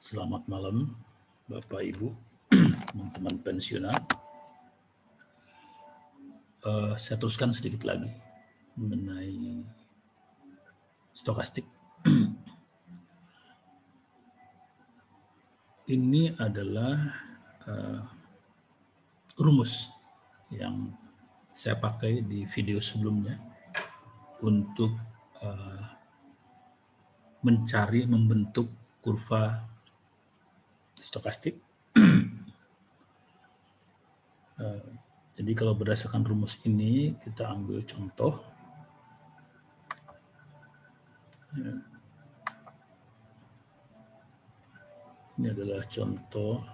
Selamat malam, Bapak Ibu, teman-teman pensiunan. Saya teruskan sedikit lagi mengenai stokastik. Ini adalah rumus yang saya pakai di video sebelumnya untuk mencari, membentuk kurva stokastik. Jadi kalau berdasarkan rumus ini kita ambil contoh. Ini adalah contoh.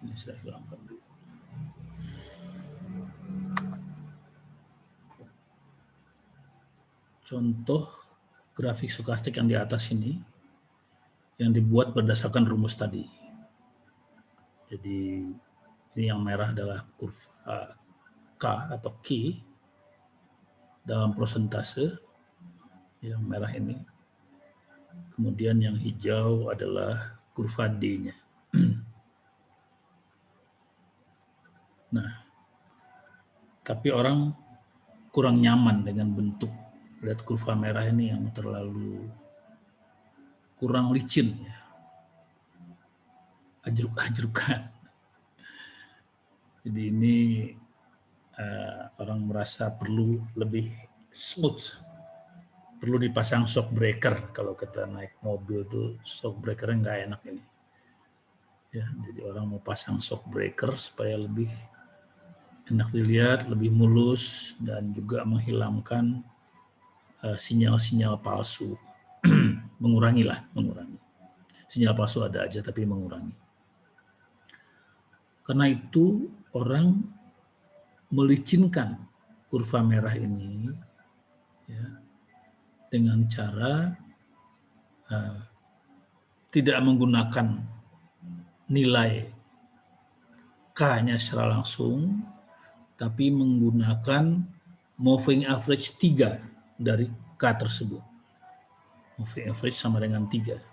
Ini saya hilangkan dulu. Contoh grafik stokastik yang di atas ini yang dibuat berdasarkan rumus tadi. Jadi ini yang merah adalah kurva K atau Q dalam prosentase, yang merah ini. Kemudian yang hijau adalah kurva D-nya. Nah, tapi orang kurang nyaman dengan bentuk lihat kurva merah ini yang terlalu kurang licin, ya, ajruk-ajrukan. Jadi ini orang merasa perlu lebih smooth, perlu dipasang shock breaker. Kalau kita naik mobil tuh shock breakernya nggak enak ini. Ya, jadi orang mau pasang shock breaker supaya lebih enak dilihat, lebih mulus, dan juga menghilangkan sinyal-sinyal palsu. mengurangi. Sinyal palsu ada aja, tapi mengurangi. Karena itu orang melicinkan kurva merah ini, ya, dengan cara tidak menggunakan nilai K-nya secara langsung, tapi menggunakan moving average 3 dari K tersebut. Moving average sama dengan 3.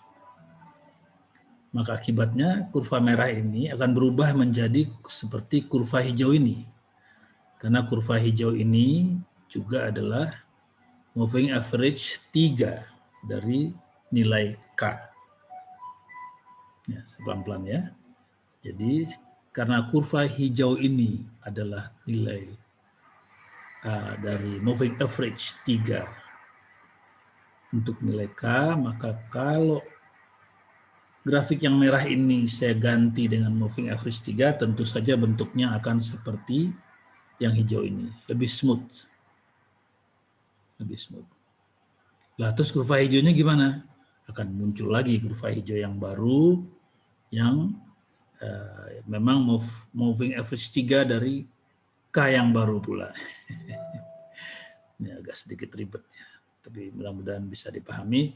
Maka akibatnya kurva merah ini akan berubah menjadi seperti kurva hijau ini. Karena kurva hijau ini juga adalah moving average 3 dari nilai K. Ya, pelan-pelan ya. Jadi karena kurva hijau ini adalah nilai dari moving average 3 untuk nilai K, maka kalau grafik yang merah ini saya ganti dengan moving average 3, tentu saja bentuknya akan seperti yang hijau ini, lebih smooth. Lebih smooth. Lah terus kurva hijaunya gimana? Akan muncul lagi kurva hijau yang baru yang memang moving average 3 dari K yang baru pula. Ini agak sedikit ribet ya, tapi mudah-mudahan bisa dipahami.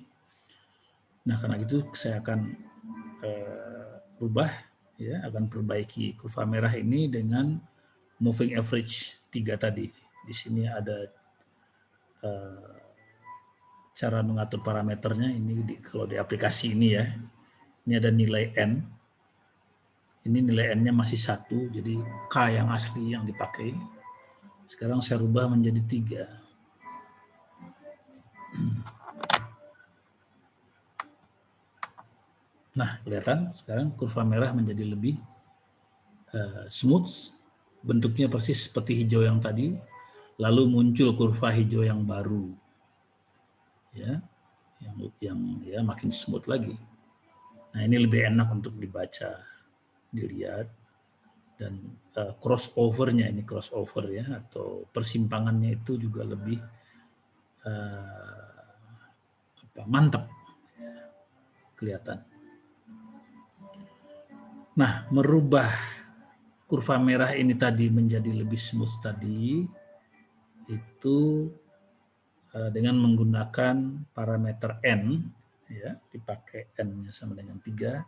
Nah, karena itu saya akan rubah, ya, akan perbaiki kurva merah ini dengan moving average 3 tadi. Di sini ada cara mengatur parameternya. Ini kalau di aplikasi ini ya, ini ada nilai N. Ini nilai N-nya masih 1, jadi K yang asli yang dipakai. Sekarang saya rubah menjadi 3. Nah, kelihatan sekarang kurva merah menjadi lebih smooth, bentuknya persis seperti hijau yang tadi, lalu muncul kurva hijau yang baru, ya, yang ya makin smooth lagi. Nah, ini lebih enak untuk dibaca, dilihat, dan crossover-nya, ini crossover ya, atau persimpangannya itu juga lebih mantap, ya, kelihatan. Nah, merubah kurva merah ini tadi menjadi lebih smooth tadi, itu dengan menggunakan parameter N, ya, dipakai N-nya sama dengan 3,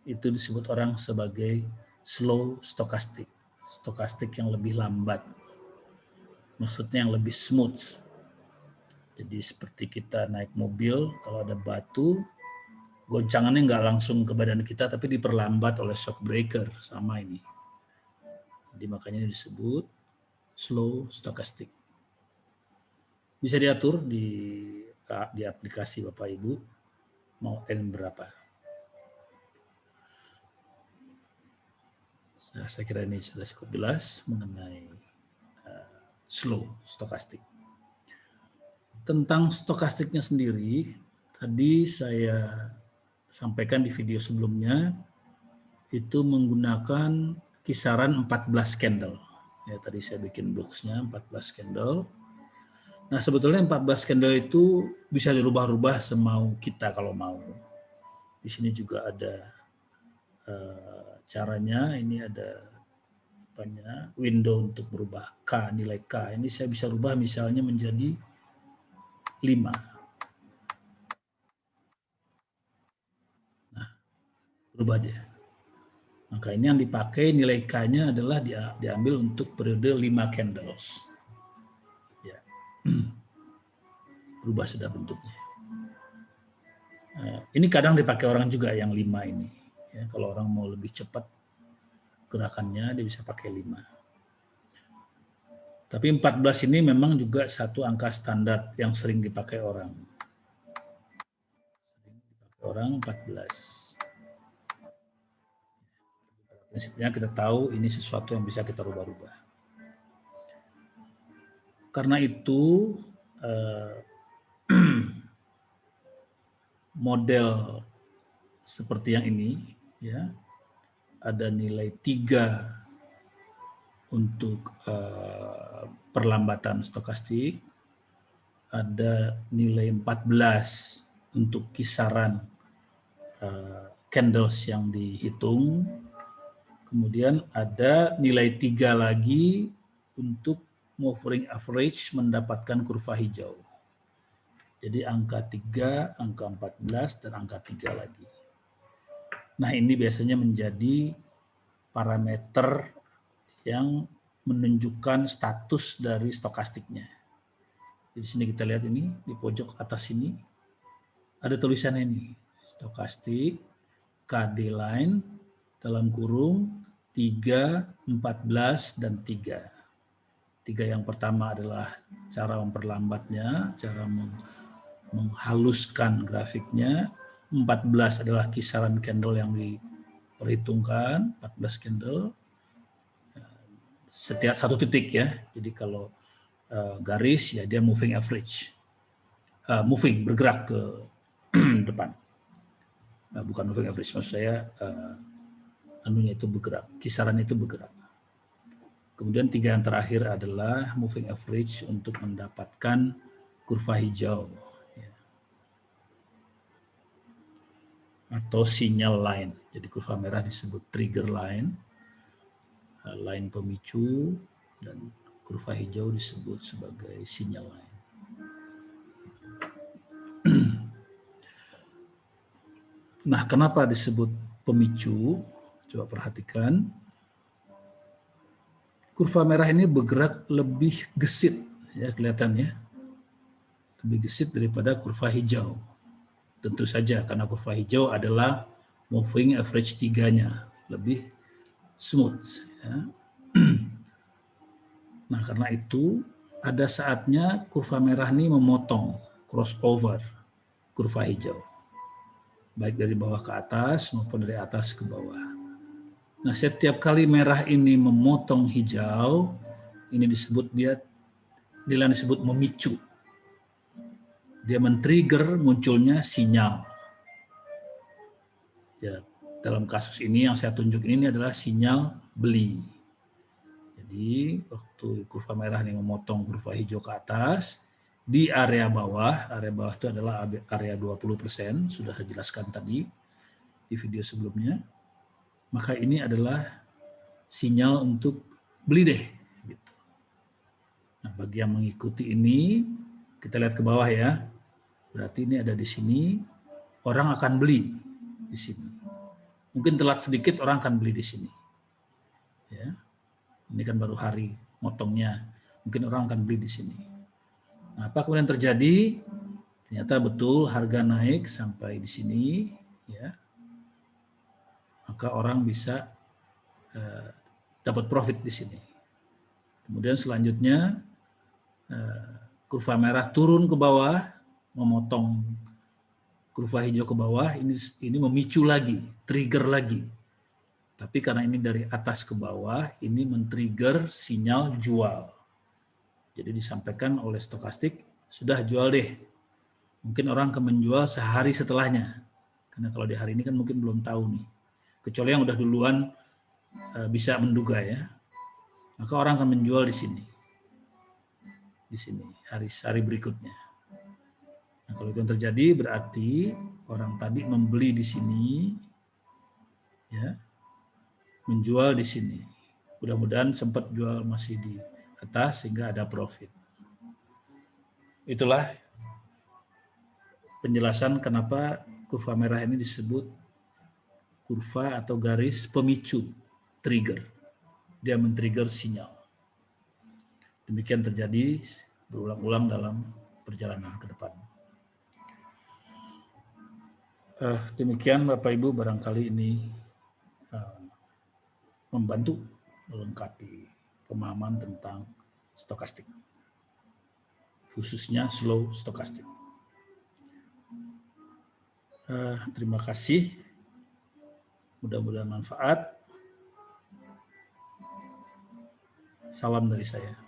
itu disebut orang sebagai slow stochastic. Stokastik yang lebih lambat. Maksudnya yang lebih smooth. Jadi seperti kita naik mobil, kalau ada batu, goncangannya nggak langsung ke badan kita, tapi diperlambat oleh shock breaker sama ini. Jadi makanya disebut slow stochastic. Bisa diatur di aplikasi Bapak Ibu mau N berapa. Saya kira ini sudah cukup jelas mengenai slow stochastic. Tentang stokastiknya sendiri, tadi saya sampaikan di video sebelumnya, itu menggunakan kisaran 14 candle. Ya, tadi saya bikin boxnya 14 candle. Nah, sebetulnya 14 candle itu bisa dirubah-rubah semau kita kalau mau. Di sini juga ada caranya, ini ada window untuk berubah K, nilai K. Ini saya bisa rubah misalnya menjadi 5. Nah, berubah dia. Maka ini yang dipakai nilai K-nya adalah diambil untuk periode 5 candles. Ya. Berubah sudah bentuknya. Ini kadang dipakai orang juga yang 5 ini. Ya, kalau orang mau lebih cepat gerakannya, dia bisa pakai 5. Tapi 14 ini memang juga satu angka standar yang sering dipakai orang. Sering dipakai orang 14. Prinsipnya kita tahu ini sesuatu yang bisa kita rubah-rubah. Karena itu model seperti yang ini, ya, ada nilai 3 untuk perlambatan stokastik, ada nilai 14 untuk kisaran candles yang dihitung, kemudian ada nilai 3 lagi untuk moving average mendapatkan kurva hijau. Jadi angka 3, angka 14, dan angka 3 lagi. Nah, ini biasanya menjadi parameter yang menunjukkan status dari stokastiknya. Di sini kita lihat ini, di pojok atas ini, ada tulisannya ini, stokastik, KD line, dalam kurung, 3, 14, dan 3. 3 yang pertama adalah cara memperlambatnya, cara menghaluskan grafiknya. 14 adalah kisaran candle yang diperhitungkan, 14 candle. Setiap satu titik ya, jadi kalau garis ya dia moving average. Moving, bergerak ke depan. Bukan moving average, maksud saya anunya itu bergerak, kisarannya itu bergerak. Kemudian 3 yang terakhir adalah moving average untuk mendapatkan kurva hijau. Atau sinyal line. Jadi kurva merah disebut trigger line, line pemicu, dan kurva hijau disebut sebagai sinyal line. Nah, kenapa disebut pemicu? Coba perhatikan. Kurva merah ini bergerak lebih gesit, ya kelihatannya. Lebih gesit daripada kurva hijau. Tentu saja karena kurva hijau adalah moving average 3-nya, lebih smooth. Ya. Nah, karena itu ada saatnya kurva merah ini memotong, crossover kurva hijau. Baik dari bawah ke atas maupun dari atas ke bawah. Nah, setiap kali merah ini memotong hijau, ini disebut disebut memicu. Dia men-trigger munculnya sinyal. Ya, dalam kasus ini yang saya tunjuk ini adalah sinyal beli. Jadi waktu kurva merah ini memotong kurva hijau ke atas, di area bawah itu adalah area 20%, sudah saya jelaskan tadi di video sebelumnya. Maka ini adalah sinyal untuk beli deh. Gitu. Nah, bagi yang mengikuti ini, kita lihat ke bawah ya. Berarti ini ada di sini, orang akan beli di sini. Mungkin telat sedikit orang akan beli di sini. Ya. Ini kan baru hari motongnya. Mungkin orang akan beli di sini. Nah, apa kemudian terjadi? Ternyata betul harga naik sampai di sini. ya, maka orang bisa dapat profit di sini. Kemudian selanjutnya kurva merah turun ke bawah, memotong kurva hijau ke bawah, ini memicu lagi, trigger lagi. Tapi karena ini dari atas ke bawah, ini men-trigger sinyal jual. Jadi disampaikan oleh stokastik, sudah jual deh. Mungkin orang akan menjual sehari setelahnya. Karena kalau di hari ini kan mungkin belum tahu nih. Kecuali yang udah duluan bisa menduga ya. Maka orang akan menjual di sini. Di sini, hari berikutnya. Nah, kalau itu yang terjadi berarti orang tadi membeli di sini, ya, menjual di sini. Mudah-mudahan sempat jual masih di atas sehingga ada profit. Itulah penjelasan kenapa kurva merah ini disebut kurva atau garis pemicu, trigger. Dia men-trigger sinyal. Demikian terjadi berulang-ulang dalam perjalanan ke depan. Demikian Bapak Ibu, barangkali ini membantu melengkapi pemahaman tentang stokastik, khususnya slow stokastik. Terima kasih, mudah-mudahan manfaat. Salam dari saya.